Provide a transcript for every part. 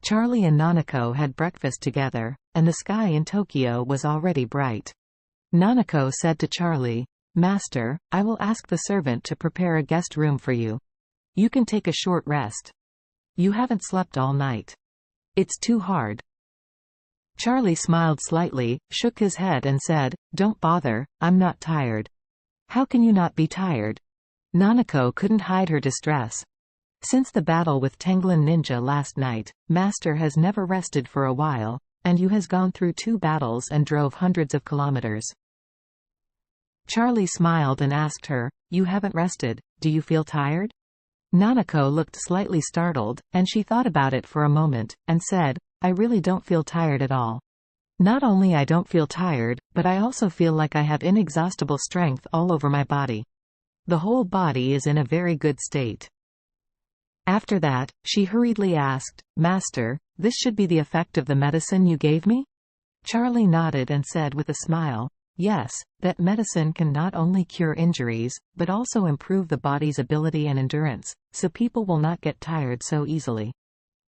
Charlie and Nanako had breakfast together, and the sky in Tokyo was already bright. Nanako said to Charlie, "Master, I will ask the servant to prepare a guest room for you. You can take a short rest. You haven't slept all night. It's too hard." Charlie smiled slightly, shook his head and said, "Don't bother, I'm not tired." "How can you not be tired?" Nanako couldn't hide her distress. "Since the battle with Tenglin Ninja last night, Master has never rested for a while, and you has gone through 2 battles and drove hundreds of kilometers." Charlie smiled and asked her, "You haven't rested, do you feel tired?" Nanako looked slightly startled, and she thought about it for a moment, and said, "I really don't feel tired at all. Not only I don't feel tired, but I also feel like I have inexhaustible strength all over my body. The whole body is in a very good state." After that, she hurriedly asked, "Master, this should be the effect of the medicine you gave me?" Charlie nodded and said with a smile, "Yes, that medicine can not only cure injuries, but also improve the body's ability and endurance, so people will not get tired so easily."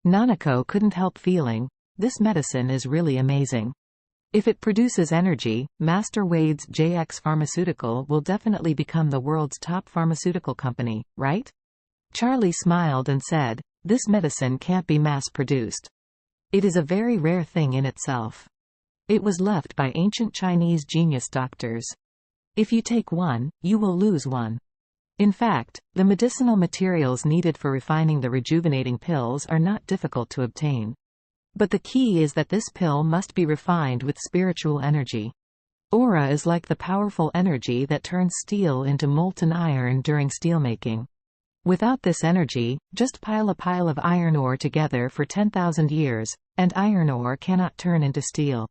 Nanako couldn't help feeling, this medicine is really amazing. If it produces energy, Master Wade's JX Pharmaceutical will definitely become the world's top pharmaceutical company, right? Charlie smiled and said, "This medicine can't be mass-produced. It is a very rare thing in itself. It was left by ancient Chinese genius doctors. If you take one, you will lose one. In fact, the medicinal materials needed for refining the rejuvenating pills are not difficult to obtain. But the key is that this pill must be refined with spiritual energy. Aura is like the powerful energy that turns steel into molten iron during steelmaking. Without this energy, just pile a pile of iron ore together for 10,000 years, and iron ore cannot turn into steel.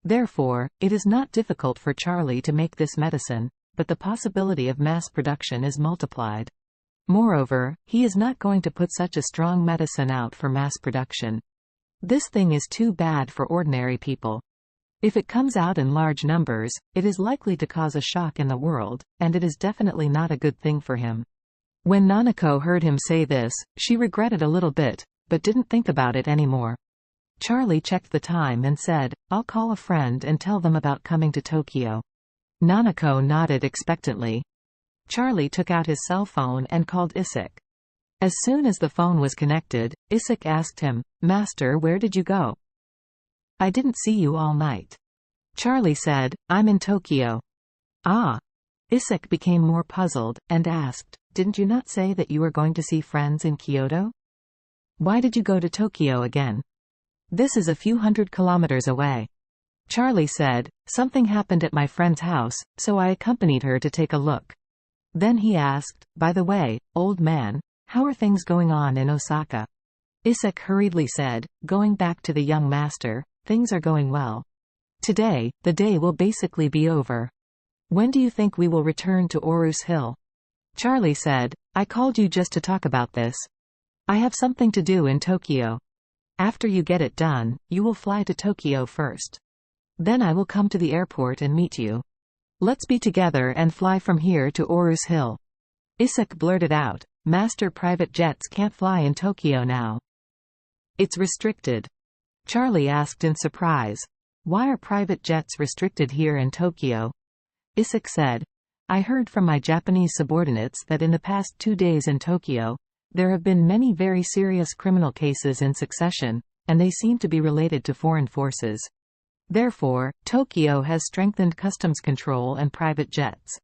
Therefore, it is not difficult for Charlie to make this medicine, but the possibility of mass production is multiplied. Moreover, he is not going to put such a strong medicine out for mass production. This thing is too bad for ordinary people. If it comes out in large numbers, it is likely to cause a shock in the world, and it is definitely not a good thing for him. When Nanako heard him say this, she regretted a little bit, but didn't think about it anymore. Charlie checked the time and said, "I'll call a friend and tell them about coming to Tokyo." Nanako nodded expectantly. Charlie took out his cell phone and called Isik. As soon as the phone was connected, Isik asked him, "Master, where did you go? I didn't see you all night." Charlie said, "I'm in Tokyo." "Ah." Isik became more puzzled, and asked, "Didn't you not say that you were going to see friends in Kyoto? Why did you go to Tokyo again? This is a few hundred kilometers away." Charlie said, "Something happened at my friend's house, so I accompanied her to take a look." Then he asked, "By the way, old man, how are things going on in Osaka?" Isik hurriedly said, "Going back to the young master, things are going well. Today, the day will basically be over. When do you think we will return to Orus Hill?" Charlie said, "I called you just to talk about this. I have something to do in Tokyo. After you get it done, you will fly to Tokyo first. Then I will come to the airport and meet you. Let's be together and fly from here to Orus Hill." Isik blurted out, "Master, private jets can't fly in Tokyo now. It's restricted." Charlie asked in surprise, "Why are private jets restricted here in Tokyo?" Isik said, "I heard from my Japanese subordinates that in the past 2 days in Tokyo, there have been many very serious criminal cases in succession, and they seem to be related to foreign forces. Therefore, Tokyo has strengthened customs control and private jets.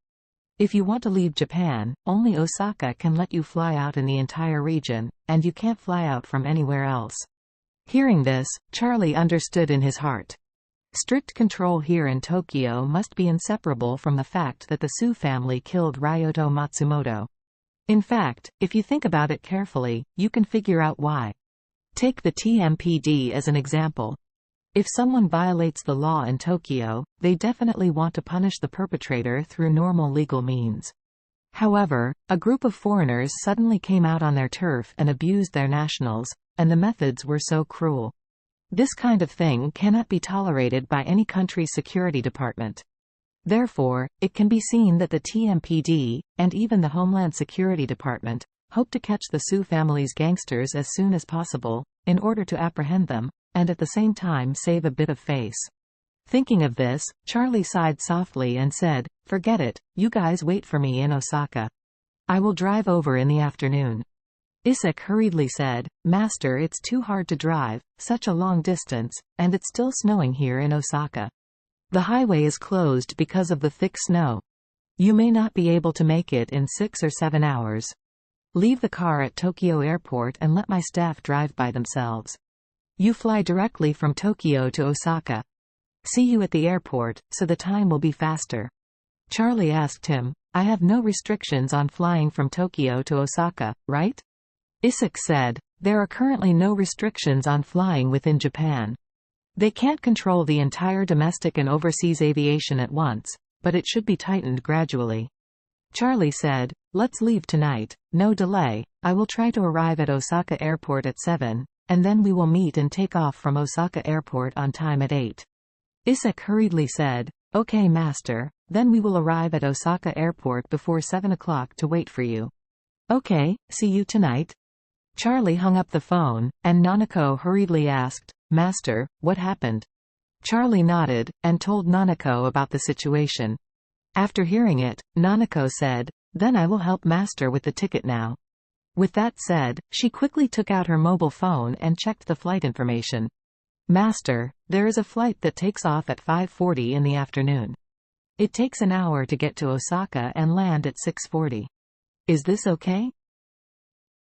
If you want to leave Japan, only Osaka can let you fly out in the entire region, and you can't fly out from anywhere else." Hearing this, Charlie understood in his heart. Strict control here in Tokyo must be inseparable from the fact that the Su family killed Ryoto Matsumoto. In fact, if you think about it carefully, you can figure out why. Take the TMPD as an example. If someone violates the law in Tokyo, they definitely want to punish the perpetrator through normal legal means. However, a group of foreigners suddenly came out on their turf and abused their nationals, and the methods were so cruel. This kind of thing cannot be tolerated by any country's security department. Therefore, it can be seen that the TMPD, and even the Homeland Security Department, Hope to catch the Sue family's gangsters as soon as possible, in order to apprehend them, and at the same time save a bit of face. Thinking of this, Charlie sighed softly and said, "Forget it, you guys wait for me in Osaka. I will drive over in the afternoon." Isaac hurriedly said, "Master, it's too hard to drive, such a long distance, and it's still snowing here in Osaka. The highway is closed because of the thick snow. You may not be able to make it in 6 or 7 hours. Leave the car at Tokyo Airport and let my staff drive by themselves. You fly directly from Tokyo to Osaka. See you at the airport, so the time will be faster." Charlie asked him, "I have no restrictions on flying from Tokyo to Osaka, right?" Isaac said, "There are currently no restrictions on flying within Japan. They can't control the entire domestic and overseas aviation at once, but it should be tightened gradually." Charlie said, "Let's leave tonight, no delay. I will try to arrive at Osaka Airport at 7, and then we will meet and take off from Osaka Airport on time at 8. Isaac hurriedly said, "Okay, Master, then we will arrive at Osaka Airport before 7 o'clock to wait for you." "Okay, see you tonight." Charlie hung up the phone, and Nanako hurriedly asked, "Master, what happened?" Charlie nodded, and told Nanako about the situation. After hearing it, Nanako said, "Then I will help Master with the ticket now." With that said, she quickly took out her mobile phone and checked the flight information. "Master, there is a flight that takes off at 5:40 in the afternoon. It takes an hour to get to Osaka and land at 6:40. Is this okay?"